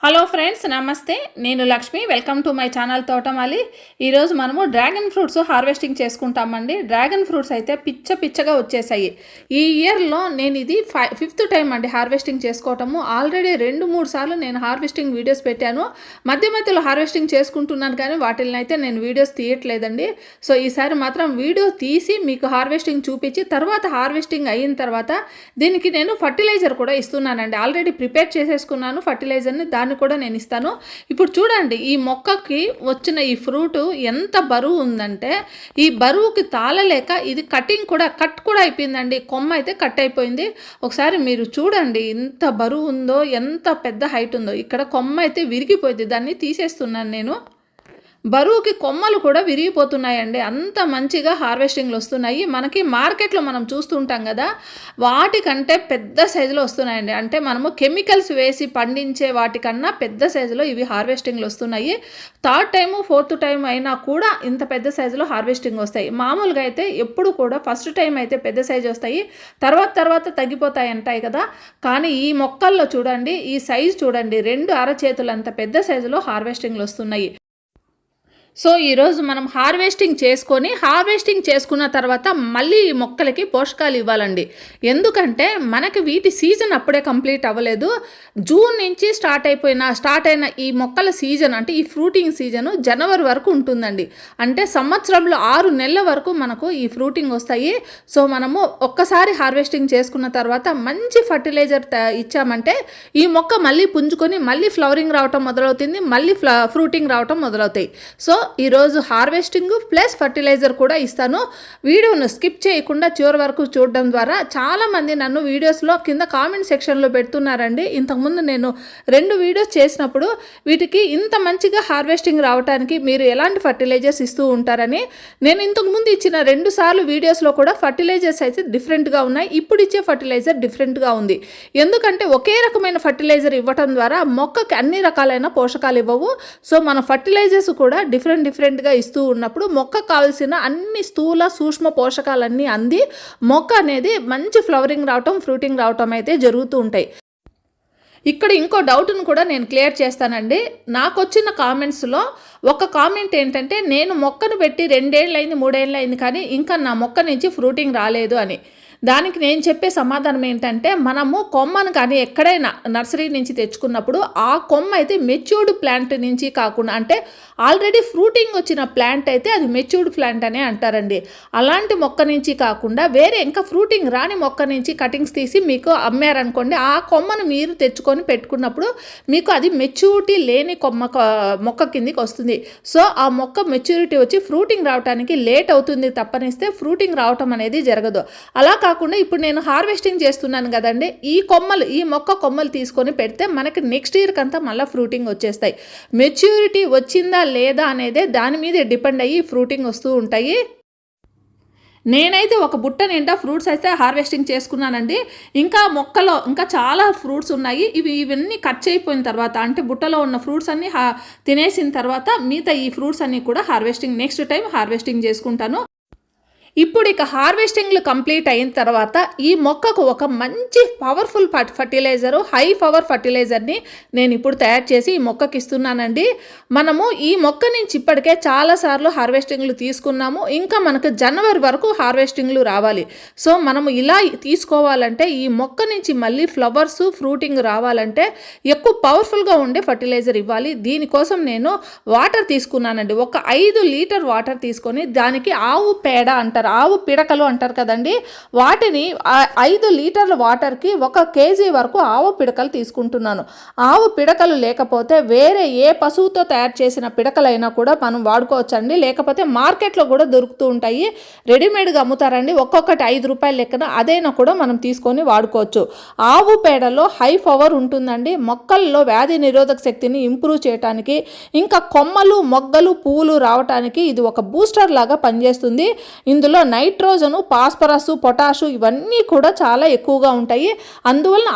Hello friends, నమస్తే. నేను Lakshmi. Welcome to my channel తోటమాలి. ఈరోజు మనము డ్రాగన్ ఫ్రూట్స్ హార్వెస్టింగ్ చేసుకుంటామండి. డ్రాగన్ ఫ్రూట్స్ అయితే పిచ్చగా వచ్చేసాయి. ఈ ఇయర్లో నేను ఇది ఫిఫ్త్ టైం అండి హార్వెస్టింగ్ చేసుకోవటము. ఆల్రెడీ 2-3 సార్లు నేను హార్వెస్టింగ్ వీడియోస్ పెట్టాను. మధ్యలో హార్వెస్టింగ్ చేసుకుంటున్నాను, కానీ వాటిని అయితే నేను వీడియోస్ తీయట్లేదండి. సో ఈసారి మాత్రం వీడియో తీసి మీకు హార్వెస్టింగ్ చూపించి తర్వాత హార్వెస్టింగ్ అయిన తర్వాత దీనికి నేను ఫర్టిలైజర్ కూడా ఇస్తున్నానండి. ఆల్రెడీ ప్రిపేర్ చేసేసుకున్నాను ఫర్టిలైజర్ని, దాన్ని కూడా నేను ఇస్తాను. ఇప్పుడు చూడండి, ఈ మొక్కకి వచ్చిన ఈ ఫ్రూట్ ఎంత బరువు ఉందంటే ఈ బరువుకి తాళలేక ఇది కట్ కూడా అయిపోయిందండి. కొమ్మ అయితే కట్ అయిపోయింది. ఒకసారి మీరు చూడండి ఎంత బరువు ఉందో, ఎంత పెద్ద హైట్ ఉందో. ఇక్కడ కొమ్మ అయితే విరిగిపోయింది, దాన్ని తీసేస్తున్నాను నేను. బరువుకి కొమ్మలు కూడా విరిగిపోతున్నాయండి. అంత మంచిగా హార్వెస్టింగ్లు వస్తున్నాయి. మనకి మార్కెట్లో మనం చూస్తుంటాం కదా, వాటికంటే పెద్ద సైజులో వస్తున్నాయండి. అంటే మనము కెమికల్స్ వేసి పండించే వాటికన్నా పెద్ద సైజులో ఇవి హార్వెస్టింగ్లు వస్తున్నాయి. థర్డ్ టైము 4th టైం అయినా కూడా ఇంత పెద్ద సైజులో హార్వెస్టింగ్ వస్తాయి. మామూలుగా అయితే ఎప్పుడు కూడా ఫస్ట్ టైం అయితే పెద్ద సైజు వస్తాయి, తర్వాత తగ్గిపోతాయి అంటాయి కదా. కానీ ఈ మొక్కల్లో చూడండి, ఈ సైజు చూడండి, 2 అరచేతులంత పెద్ద సైజులో హార్వెస్టింగ్లు వస్తున్నాయి. సో ఈరోజు మనం హార్వెస్టింగ్ చేసుకున్న తర్వాత మళ్ళీ ఈ మొక్కలకి పోషకాలు ఇవ్వాలండి. ఎందుకంటే మనకి వీటి సీజన్ అప్పుడే కంప్లీట్ అవ్వలేదు. జూన్ నుంచి స్టార్ట్ అయిన ఈ మొక్కల సీజన్, అంటే ఈ ఫ్రూటింగ్ సీజను జనవరి వరకు ఉంటుందండి. అంటే సంవత్సరంలో 6 నెలల వరకు మనకు ఈ ఫ్రూటింగ్ వస్తాయి. సో మనము ఒక్కసారి హార్వెస్టింగ్ చేసుకున్న తర్వాత మంచి ఫర్టిలైజర్ ఇచ్చామంటే ఈ మొక్క మళ్ళీ పుంజుకొని మళ్ళీ ఫ్లవరింగ్ రావటం మొదలవుతుంది, మళ్ళీ ఫ్రూటింగ్ రావటం మొదలవుతాయి. సో ఈరోజు హార్వెస్టింగ్ ప్లస్ ఫర్టిలైజర్ కూడా ఇస్తాను. వీడియోను స్కిప్ చేయకుండా చివరి వరకు చూడడం ద్వారా చాలామంది నన్ను వీడియోస్లో కింద కామెంట్ సెక్షన్లో పెడుతున్నారండి. ఇంతకుముందు నేను 2 వీడియోస్ చేసినప్పుడు వీటికి ఇంత మంచిగా హార్వెస్టింగ్ రావడానికి మీరు ఎలాంటి ఫర్టిలైజర్స్ ఇస్తూ ఉంటారని. నేను ఇంతకుముందు ఇచ్చిన 2 సార్లు వీడియోస్లో కూడా ఫర్టిలైజర్స్ అయితే డిఫరెంట్గా ఉన్నాయి. ఇప్పుడు ఇచ్చే ఫర్టిలైజర్ డిఫరెంట్గా ఉంది. ఎందుకంటే ఒకే రకమైన ఫర్టిలైజర్ ఇవ్వటం ద్వారా మొక్కకి అన్ని రకాలైన పోషకాలు ఇవ్వవు. సో మన ఫర్టిలైజర్స్ కూడా డిఫరెంట్గా ఇస్తూ ఉన్నప్పుడు మొక్క కావాల్సిన అన్ని స్థూల సూక్ష్మ పోషకాలన్నీ అంది మొక్క అనేది మంచి ఫ్లవరింగ్ రావటం, ఫ్రూటింగ్ రావటం అయితే జరుగుతూ ఉంటాయి. ఇక్కడ ఇంకో డౌట్ను కూడా నేను క్లియర్ చేస్తానండి. నాకు వచ్చిన కామెంట్స్లో ఒక కామెంట్ ఏంటంటే, నేను మొక్కను పెట్టి 2 ఏళ్ళు అయింది, 3 ఏళ్ళు అయింది, కానీ ఇంకా నా మొక్క నుంచి ఫ్రూటింగ్ రాలేదు అని. దానికి నేను చెప్పే సమాధానం ఏంటంటే, మనము కొమ్మను కానీ ఎక్కడైనా నర్సరీ నుంచి తెచ్చుకున్నప్పుడు ఆ కొమ్మ అయితే మెచ్యూర్డ్ ప్లాంట్ నుంచి కాకుండా, అంటే ఆల్రెడీ ఫ్రూటింగ్ వచ్చిన ప్లాంట్ అయితే అది మెచ్యూర్డ్ ప్లాంట్ అనే అంటారండి. అలాంటి మొక్క నుంచి కాకుండా వేరే ఇంకా ఫ్రూటింగ్ రాని మొక్క నుంచి కటింగ్స్ తీసి మీకు అమ్మారనుకోండి, ఆ కొమ్మను మీరు తెచ్చుకొని పెట్టుకున్నప్పుడు మీకు అది మెచ్యూరిటీ లేని మొక్క కిందికి వస్తుంది. సో ఆ మొక్క మెచ్యూరిటీ వచ్చి ఫ్రూటింగ్ రావడానికి లేట్ అవుతుంది తప్పనిస్తే ఫ్రూటింగ్ రావటం అనేది జరగదు. అలా కాకుండా ఇప్పుడు నేను హార్వెస్టింగ్ చేస్తున్నాను కదండి, ఈ మొక్క కొమ్మలు తీసుకొని పెడితే మనకి నెక్స్ట్ ఇయర్ కంతా మళ్ళీ ఫ్రూటింగ్ వచ్చేస్తాయి. మెచ్యూరిటీ వచ్చిందా లేదా అనేదే దాని మీద డిపెండ్ అయ్యి ఫ్రూటింగ్ వస్తూ ఉంటాయి. నేనైతే ఒక బుట్ట నిండా ఫ్రూట్స్ అయితే హార్వెస్టింగ్ చేసుకున్నానండి. ఇంకా మొక్కలో ఇంకా చాలా ఫ్రూట్స్ ఉన్నాయి. ఇవన్నీ కట్ అయిపోయిన తర్వాత, అంటే బుట్టలో ఉన్న ఫ్రూట్స్ అన్నీ తినేసిన తర్వాత మిగతా ఈ ఫ్రూట్స్ అన్నీ కూడా నెక్స్ట్ టైం హార్వెస్టింగ్ చేసుకుంటాను. ఇప్పుడు ఇక హార్వెస్టింగ్లు కంప్లీట్ అయిన తర్వాత ఈ మొక్కకు ఒక మంచి పవర్ఫుల్ ఫర్టిలైజరు, హై పవర్ ఫర్టిలైజర్ని నేను ఇప్పుడు తయారు చేసి ఈ మొక్కకి ఇస్తున్నానండి. మనము ఈ మొక్క నుంచి ఇప్పటికే చాలాసార్లు హార్వెస్టింగ్లు తీసుకున్నాము. ఇంకా మనకు జనవరి వరకు హార్వెస్టింగ్లు రావాలి. సో మనము ఇలా తీసుకోవాలంటే, ఈ మొక్క నుంచి మళ్ళీ ఫ్లవర్స్, ఫ్రూటింగ్ రావాలంటే ఎక్కువ పవర్ఫుల్గా ఉండే ఫర్టిలైజర్ ఇవ్వాలి. దీనికోసం నేను వాటర్ తీసుకున్నానండి. ఒక 5 లీటర్ వాటర్ తీసుకొని దానికి ఆవు పేడ అంటారు, ఆవు పిడకలు అంటారు కదండి, వాటిని 5 లీటర్ల వాటర్కి 1 కేజీ వరకు ఆవు పిడకలు తీసుకుంటున్నాను. ఆవు పిడకలు లేకపోతే వేరే ఏ పశువుతో తయారు చేసిన పిడకలైనా కూడా మనం వాడుకోవచ్చండి. లేకపోతే మార్కెట్లో కూడా దొరుకుతూ ఉంటాయి, రెడీమేడ్గా అమ్ముతారండి. ఒక్కొక్కటి 5 రూపాయల లెక్కన, అదైనా కూడా మనం తీసుకొని వాడుకోవచ్చు. ఆవు పేడలో హై పవర్ ఉంటుందండి. మొక్కల్లో వ్యాధి నిరోధక శక్తిని ఇంప్రూవ్ చేయడానికి, ఇంకా కొమ్మలు, మొగ్గలు, పువ్వులు రావడానికి ఇది ఒక బూస్టర్ లాగా పనిచేస్తుంది. ఇందులో నైట్రోజను, ఫాస్ఫరస్, పొటాషు ఇవన్నీ కూడా చాలా ఎక్కువగా ఉంటాయి. అందువలన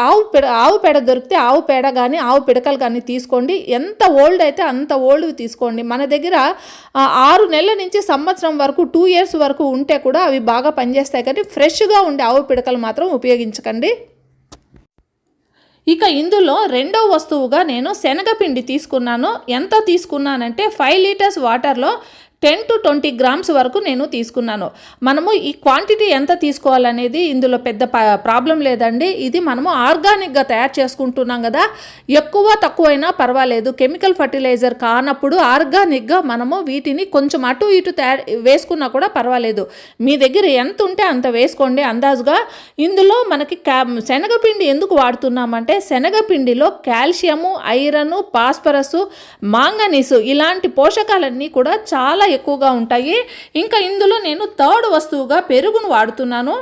ఆవు పేడ దొరికితే ఆవు పేడ కానీ ఆవు పిడకలు కానీ తీసుకోండి. ఎంత ఓల్డ్ అయితే అంత ఓల్డ్ తీసుకోండి. మన దగ్గర 6 నెలల నుంచి సంవత్సరం వరకు, 2 years వరకు ఉంటే కూడా అవి బాగా పనిచేస్తాయి. కానీ ఫ్రెష్గా ఉండే ఆవు పిడకలు మాత్రం ఉపయోగించకండి. ఇక ఇందులో రెండో వస్తువుగా నేను శనగపిండి తీసుకున్నాను. ఎంత తీసుకున్నానంటే 5 లీటర్స్ వాటర్లో 10 to 20 గ్రామ్స్ వరకు నేను తీసుకున్నాను. మనము ఈ క్వాంటిటీ ఎంత తీసుకోవాలనేది ఇందులో పెద్ద ప్రాబ్లం లేదండి. ఇది మనము ఆర్గానిక్గా తయారు చేసుకుంటున్నాం కదా, ఎక్కువ తక్కువైనా పర్వాలేదు. కెమికల్ ఫర్టిలైజర్ కానప్పుడు ఆర్గానిక్గా మనము వీటిని కొంచెం అటు ఇటు వేసుకున్నా కూడా పర్వాలేదు. మీ దగ్గర ఎంత ఉంటే అంత వేసుకోండి అందాజుగా. ఇందులో మనకి శనగపిండి ఎందుకు వాడుతున్నామంటే శనగపిండిలో కాల్షియము, ఐరన్, ఫాస్ఫరస్, మాంగనీసు ఇలాంటి పోషకాలన్నీ కూడా చాలా ఎక్కువగా ఉంటాయి. ఇంకా ఇందులో నేను థర్డ్ వస్తువుగా పెరుగును వాడుతున్నాను.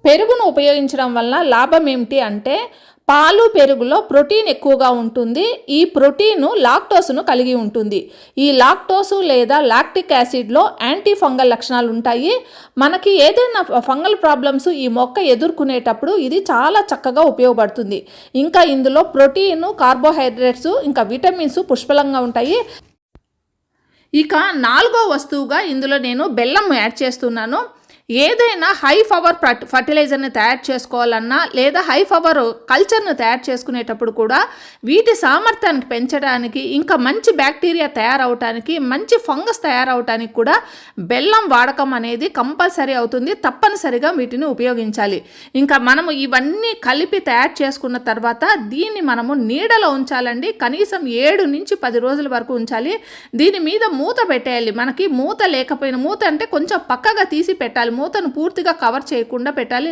పెరుగును ఉపయోగించడం వల్ల లాభం ఏమిటి అంటే పాలు, పెరుగులో ప్రోటీన్ ఎక్కువగా ఉంటుంది. ఈ ప్రోటీను లాక్టోస్ను కలిగి ఉంటుంది. ఈ లాక్టోసు లేదా లాక్టిక్ యాసిడ్లో యాంటీ ఫంగల్ లక్షణాలు ఉంటాయి. మనకి ఏదైనా ఫంగల్ ప్రాబ్లమ్స్ ఈ మొక్క ఎదుర్కొనేటప్పుడు ఇది చాలా చక్కగా ఉపయోగపడుతుంది. ఇంకా ఇందులో ప్రోటీను, కార్బోహైడ్రేట్స్, ఇంకా విటమిన్స్ పుష్కలంగా ఉంటాయి. ఇక నాలుగో వస్తువుగా ఇందులో నేను బెల్లం యాడ్ చేస్తున్నాను. ఏదైనా హై పవర్ ఫర్టిలైజర్ని తయారు చేసుకోవాలన్నా లేదా హై పవర్ కల్చర్ను తయారు చేసుకునేటప్పుడు కూడా వీటి సామర్థ్యానికి పెంచడానికి, ఇంకా మంచి బ్యాక్టీరియా తయారవటానికి, మంచి ఫంగస్ తయారవటానికి కూడా బెల్లం వాడకం అనేది కంపల్సరీ అవుతుంది. తప్పనిసరిగా వీటిని ఉపయోగించాలి. ఇంకా మనము ఇవన్నీ కలిపి తయారు చేసుకున్న తర్వాత దీన్ని మనము నీడలో ఉంచాలండి. కనీసం 7 నుంచి 10 రోజుల వరకు ఉంచాలి. దీని మీద మూత పెట్టేయాలి. మనకి మూత లేకపోయినా, మూత అంటే కొంచెం పక్కగా తీసి పెట్టాలి, మూతను పూర్తిగా కవర్ చేయకుండా పెట్టాలి.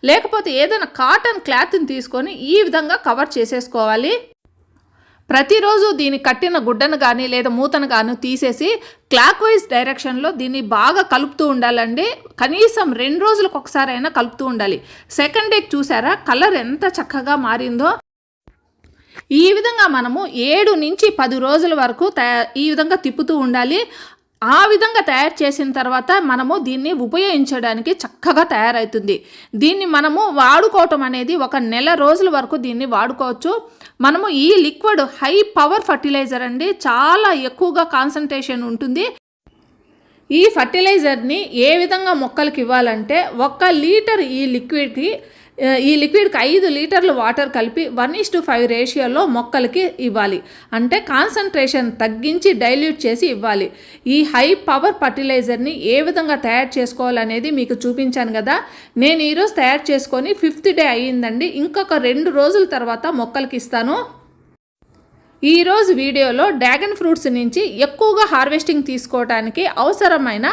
లేకపోతే ఏదైనా కాటన్ క్లాత్ని తీసుకొని ఈ విధంగా కవర్ చేసేసుకోవాలి. ప్రతిరోజు దీన్ని కట్టిన గుడ్డను కానీ లేదా మూతను కానీ తీసేసి క్లాక్ వైజ్ డైరెక్షన్లో దీన్ని బాగా కలుపుతూ ఉండాలండి. కనీసం 2 రోజులకు ఒకసారి అయినా కలుపుతూ ఉండాలి. సెకండ్ డే చూసారా కలర్ ఎంత చక్కగా మారిందో. ఈ విధంగా మనము 7 నుంచి 10 రోజుల వరకు ఈ విధంగా తిప్పుతూ ఉండాలి. ఆ విధంగా తయారు చేసిన తర్వాత మనము దీన్ని ఉపయోగించడానికి చక్కగా తయారవుతుంది. దీన్ని మనము వాడుకోవటం అనేది 1 నెల రోజుల వరకు దీన్ని వాడుకోవచ్చు. మనము ఈ లిక్విడ్ హై పవర్ ఫర్టిలైజర్ అండి, చాలా ఎక్కువగా కాన్సన్ట్రేషన్ ఉంటుంది. ఈ ఫర్టిలైజర్ని ఏ విధంగా మొక్కలకి ఇవ్వాలంటే 1 లీటర్ ఈ లిక్విడ్కి 5 లీటర్లు వాటర్ కలిపి 1:5 రేషియోలో మొక్కలకి ఇవ్వాలి. అంటే కాన్సన్ట్రేషన్ తగ్గించి డైల్యూట్ చేసి ఇవ్వాలి. ఈ హై పవర్ ఫర్టిలైజర్ని ఏ విధంగా తయారు చేసుకోవాలనేది మీకు చూపించాను కదా. నేను ఈరోజు తయారు చేసుకొని 5th డే అయ్యిందండి. ఇంకొక 2 రోజుల తర్వాత మొక్కలకి ఇస్తాను. ఈరోజు వీడియోలో డ్రాగన్ ఫ్రూట్స్ నుంచి ఎక్కువగా హార్వెస్టింగ్ తీసుకోవడానికి అవసరమైన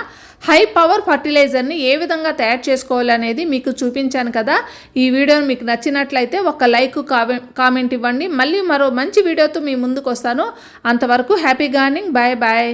హై పవర్ ఫర్టిలైజర్ని ఏ విధంగా తయారు చేసుకోవాలనేది మీకు చూపించాను కదా. ఈ వీడియో మీకు నచ్చినట్లయితే ఒక లైక్, కామెంట్ ఇవ్వండి. మళ్ళీ మరో మంచి వీడియోతో మీ ముందుకు వస్తాను. అంతవరకు హ్యాపీ గార్డెనింగ్. Bye bye.